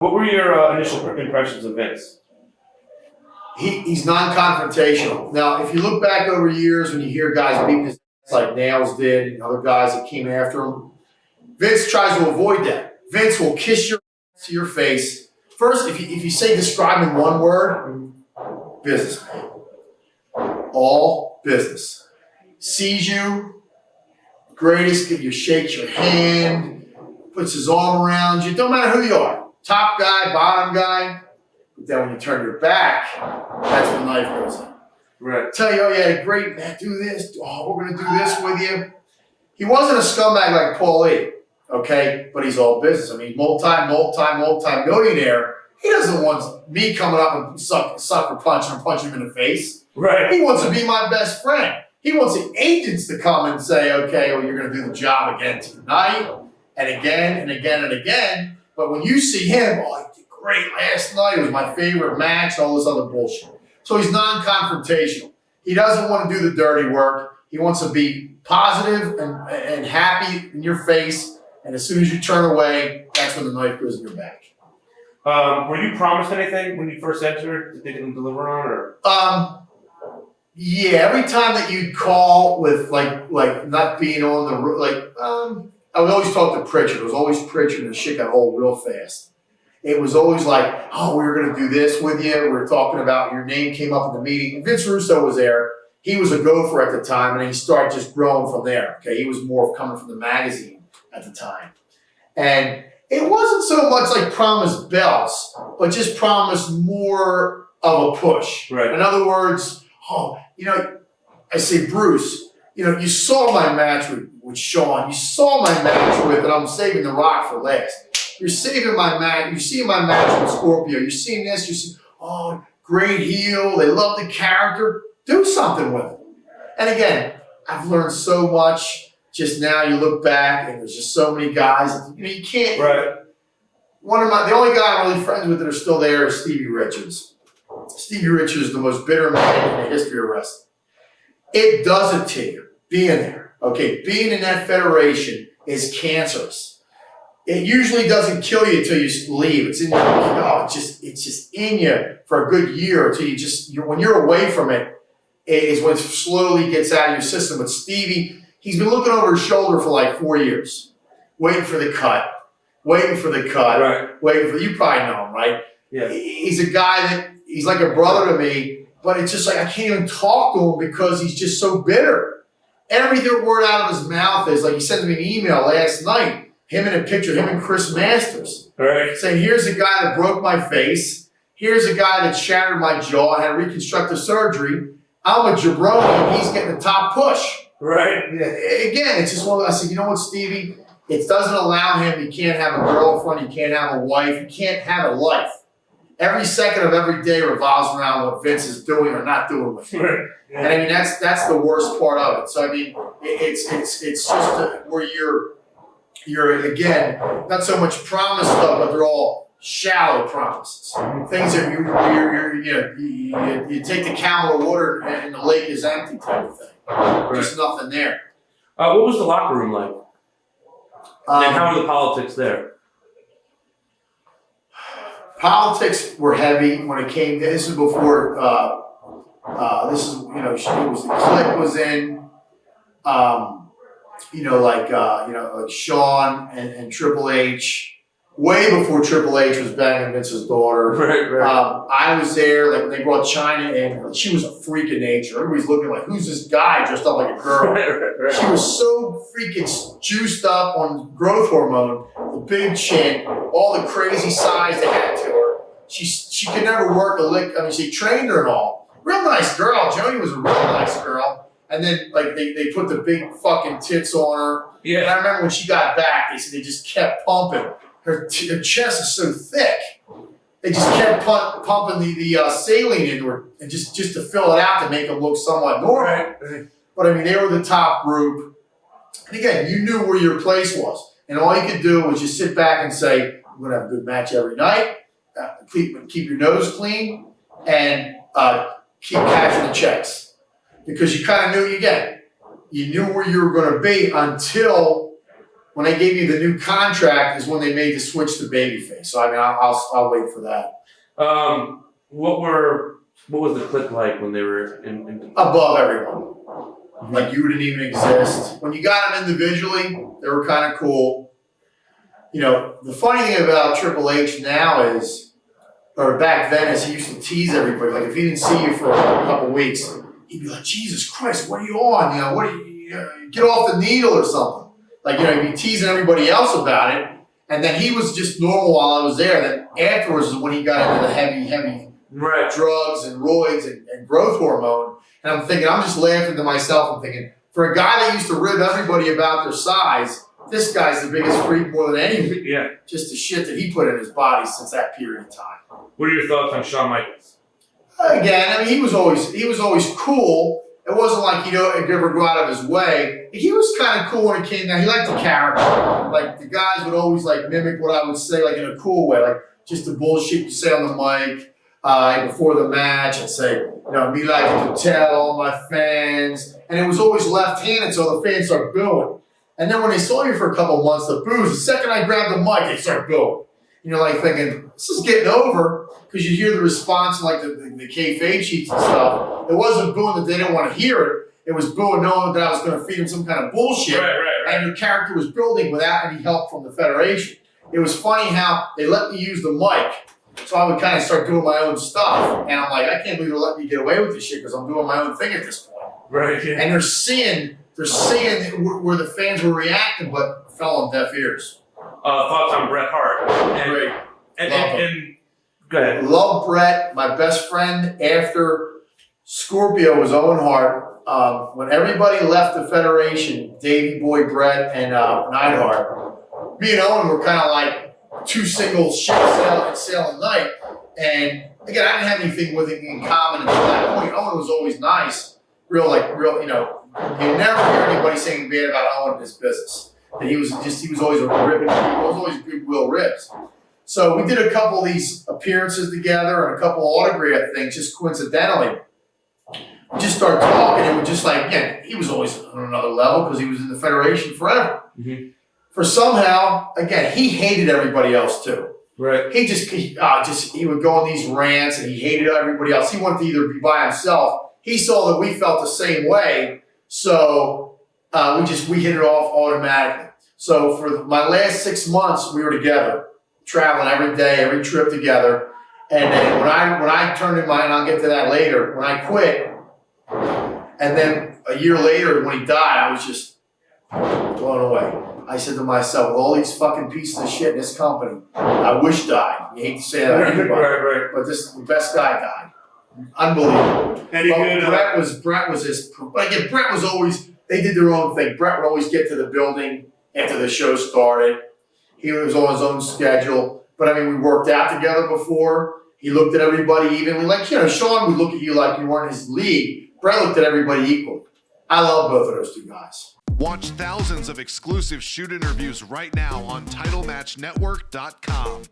What were your initial impressions of Vince? He's non-confrontational. Now, if you look back over years when you hear guys beating his ass like Nails did and other guys that came after him, Vince tries to avoid that. Vince will kiss your ass to your face. First, if you say describe in one word, businessman. All business. Sees you, greatest, shakes your hand, puts his arm around you. Don't matter who you are. Top guy, bottom guy. But then when you turn your back, that's when the knife goes in. Right. Tell you, oh, you had a great man, do this. Oh, we're going to do this with you. He wasn't a scumbag like Paul Lee, okay? But he's all business. I mean, multi-millionaire. He doesn't want me coming up and sucker punching or punching him in the face. Right. He wants to be my best friend. He wants the agents to come and say, okay, well, you're going to do the job again tonight and again and again and again. But when you see him, oh, he did great last night. It was my favorite match, all this other bullshit. So he's non-confrontational. He doesn't want to do the dirty work. He wants to be positive and happy in your face. And as soon as you turn away, that's when the knife goes in your back. Were you promised anything when you first entered that they didn't deliver on, or? Yeah, every time that you'd call with like not being on the I would always talk to Pritchard. It was always Pritchard, and the shit got old real fast. It was always like, oh, we were going to do this with you. We were talking about your name came up in the meeting. And Vince Russo was there. He was a gopher at the time, and he started just growing from there. Okay, he was more coming from the magazine at the time, and it wasn't so much like promised belts, but just promised more of a push. Right. In other words, oh, I say, Bruce, you saw my match with Shawn. You saw my match with, and I'm saving The Rock for last. You're saving my match. You're seeing my match with Scorpio. You're seeing this. You're seeing, oh, great heel. They love the character. Do something with it. And again, I've learned so much. Just now you look back and there's just so many guys. You can't. Right. The only guy I'm really friends with that are still there is Stevie Richards. Stevie Richards is the most bitter man in the history of wrestling. It does it to you, being there. Okay, being in that federation is cancerous. It usually doesn't kill you until you leave. It's in your, it's just in you for a good year until when you're away from it, is when it slowly gets out of your system. But Stevie, he's been looking over his shoulder for like 4 years, waiting for the cut, right. You probably know him, right? Yeah. He's a guy that, he's like a brother to me, but it's just like I can't even talk to him because he's just so bitter. Every word out of his mouth is like, he sent me an email last night, him in a picture, him and Chris Masters, right, saying, here's a guy that broke my face. Here's a guy that shattered my jaw, had reconstructive surgery. I'm a jabroni, and he's getting the top push. Right. Again, it's just one of those, I said, you know what, Stevie? It doesn't allow him, he can't have a girlfriend, he can't have a wife, he can't have a life. Every second of every day revolves around what Vince is doing or not doing with him. Right. Yeah. And I mean, that's the worst part of it. So I mean, it's just where you're again, not so much promised stuff, but they're all shallow promises. Things that you take the camel of water and the lake is empty type of thing. Right. Just nothing there. What was the locker room like? And how were the politics there? Politics were heavy when it came to, this is before, it was the Clique was in, like Shawn and Triple H, way before Triple H was banging Vince's daughter. Right. I was there, like when they brought Chyna in, she was a freak of nature. Everybody's looking like, who's this guy dressed up like a girl? Right. She was so freaking juiced up on growth hormone, the big chin, all the crazy size they had to her. She could never work a lick. I mean, she trained her and all. Real nice girl. Joni was a real nice girl. And then, like, they put the big fucking tits on her. Yeah. And I remember when she got back, they said they just kept pumping. Her chest is so thick. They just kept pumping the saline into her and just to fill it out to make them look somewhat normal. Right. But I mean, they were the top group. And again, you knew where your place was. And all you could do was just sit back and say, I'm going to have a good match every night. Keep your nose clean and keep cashing the checks. Because you kind of knew, you knew where you were going to be until when they gave you the new contract is when they made the switch to babyface. So I mean, I'll wait for that. What was the Kliq like when they were in above everyone? Like you didn't even exist. When you got them individually, they were kind of cool. You know, the funny thing about Triple H now is, or back then, is he used to tease everybody. Like if he didn't see you for a couple weeks, he'd be like, "Jesus Christ, what are you on? You know, what are you get off the needle or something." Like, you know, he'd be teasing everybody else about it. And then he was just normal while I was there. Then afterwards is when he got into the heavy drugs and roids and growth hormone. And I'm thinking, I'm just laughing to myself. I'm thinking, for a guy that used to rib everybody about their size, this guy's the biggest freak more than anything. Yeah. Just the shit that he put in his body since that period of time. What are your thoughts on Shawn Michaels? Again, I mean, he was always cool. It wasn't like he'd ever go out of his way. He was kind of cool when it came down. He liked the character. Like, the guys would always, like, mimic what I would say, like, in a cool way. Like, just the bullshit you say on the mic before the match and say, you know, me like to tell all my fans. And it was always left-handed, so the fans start booing. And then when they saw you for a couple of months, the boos, the second I grabbed the mic, they start booing. You know, like thinking, this is getting over, because you hear the response, like the kayfabe sheets and stuff. It wasn't booing that they didn't want to hear it. It was booing knowing that I was going to feed them some kind of bullshit. Right. And your character was building without any help from the Federation. It was funny how they let me use the mic, so I would kind of start doing my own stuff. And I'm like, I can't believe they're letting me get away with this shit because I'm doing my own thing at this point. Right. Yeah. And they're seeing where the fans were reacting, but fell on deaf ears. Thoughts on Bret Hart? Great. And go ahead. Love Bret, my best friend after Scorpio was Owen Hart. When everybody left the Federation, Davey Boy, Bret, and Neidhart, me and Owen were kind of like two single ships sailing night. And again, I didn't have anything with him in common until that point. Owen was always nice, real, you know, you never hear anybody saying bad about Owen in this business. And he was always a ribbon. He was always goodwill ribs. So we did a couple of these appearances together and a couple of autograph things just coincidentally. We just started talking and we just like, again, he was always on another level because he was in the Federation forever. Mm-hmm. For somehow, again, he hated everybody else too. Right. He would go on these rants and he hated everybody else. He wanted to either be by himself. He saw that we felt the same way. So we hit it off automatically. So for my last 6 months, we were together, traveling every day, every trip together. And then when I turned in mine, I'll get to that later, when I quit, and then a year later when he died, I was just blown away. I said to myself, with all these fucking pieces of shit in this company, I wish died. You hate to say that to anybody, right. but the best guy died. Unbelievable. Bret was always, they did their own thing. Bret would always get to the building after the show started. He was on his own schedule. But I mean, we worked out together before. He looked at everybody evenly. Like, you know, Shawn would look at you like you weren't his league. Bret looked at everybody equally. I love both of those two guys. Watch thousands of exclusive shoot interviews right now on TitleMatchNetwork.com.